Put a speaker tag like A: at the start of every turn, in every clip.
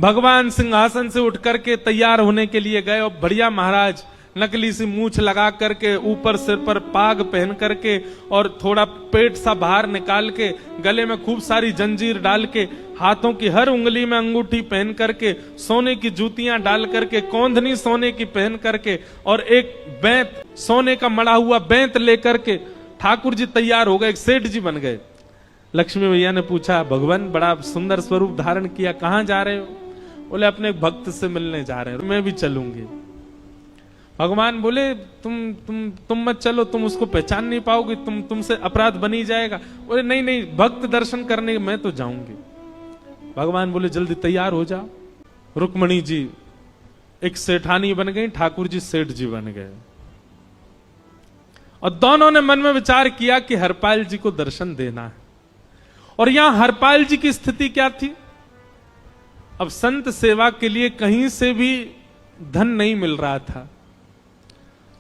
A: भगवान सिंहासन से उठ करके तैयार होने के लिए गए और बढ़िया महाराज नकली सी मूछ लगा करके ऊपर सिर पर पाग पहन करके और थोड़ा पेट सा बाहर निकाल के गले में खूब सारी जंजीर डाल के हाथों की हर उंगली में अंगूठी पहन करके सोने की जूतियां डाल करके कौंधनी सोने की पहन करके और एक बेंत सोने का मड़ा हुआ बेंत लेकर के ठाकुर जी तैयार हो गए, एक सेठ जी बन गए। लक्ष्मी मैया ने पूछा, भगवान बड़ा सुंदर स्वरूप धारण किया, कहां जा रहे हो? बोले अपने भक्त से मिलने जा रहे हैं, मैं भी चलूंगी। भगवान बोले तुम मत चलो, तुम उसको पहचान नहीं पाओगे, तुमसे अपराध बनी जाएगा। बोले नहीं नहीं, भक्त दर्शन करने मैं तो जाऊंगी। भगवान बोले जल्दी तैयार हो जाओ। रुक्मणी जी एक सेठानी बन गई, ठाकुर जी सेठ जी बन गए और दोनों ने मन में विचार किया कि हरपाल जी को दर्शन देना है। और यहां हरपाल जी की स्थिति क्या थी? अब संत सेवा के लिए कहीं से भी धन नहीं मिल रहा था,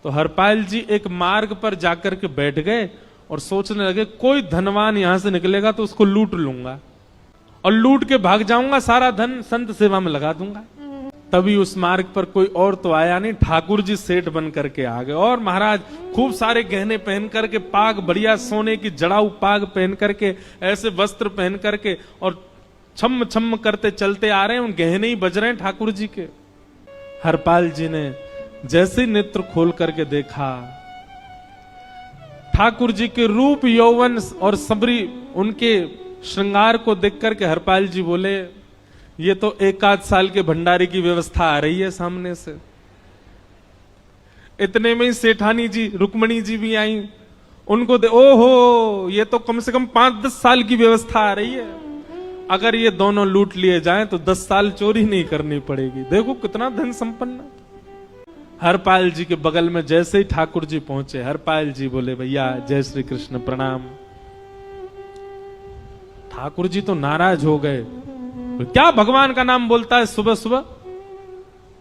A: तो हरपाल जी एक मार्ग पर जाकर के बैठ गए और सोचने लगे कोई धनवान यहां से निकलेगा तो उसको लूट लूंगा और लूट के भाग जाऊंगा, सारा धन संत सेवा में लगा दूंगा। तभी उस मार्ग पर कोई और तो आया नहीं, ठाकुर जी सेठ बन करके आ गए और महाराज खूब सारे गहने पहन करके, पाग बढ़िया सोने की जड़ाऊ पाग पहन करके, ऐसे वस्त्र पहन करके और छम छम करते चलते आ रहे हैं, उन गहने ही बज रहे हैं ठाकुर जी के। हरपाल जी ने जैसे नेत्र खोल करके देखा, ठाकुर जी के रूप यौवन और सबरी उनके श्रृंगार को देख करके हरपाल जी बोले, ये तो एक आध साल के भंडारे की व्यवस्था आ रही है सामने से। इतने में ही सेठानी जी रुक्मणी जी भी आई, उनको ओहो, ये तो कम से कम 5-10 साल की व्यवस्था आ रही है। अगर ये दोनों लूट लिए जाएं तो 10 साल चोरी नहीं करनी पड़ेगी। देखो कितना धन संपन्न। हरपाल जी के बगल में जैसे ही ठाकुर जी पहुंचे, हरपाल जी बोले, भैया जय श्री कृष्ण, प्रणाम। ठाकुर जी तो नाराज हो गए, क्या भगवान का नाम बोलता है सुबह सुबह?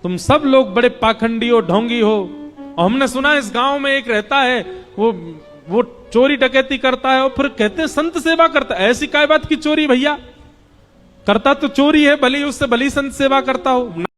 A: तुम सब लोग बड़े पाखंडी हो, ढोंगी हो, और हमने सुना इस गांव में एक रहता है वो चोरी डकैती करता है और फिर कहते हैं संत सेवा करता है। ऐसी काय बात की चोरी? भैया करता तो चोरी है, भले ही उससे भली संत सेवा करता हो।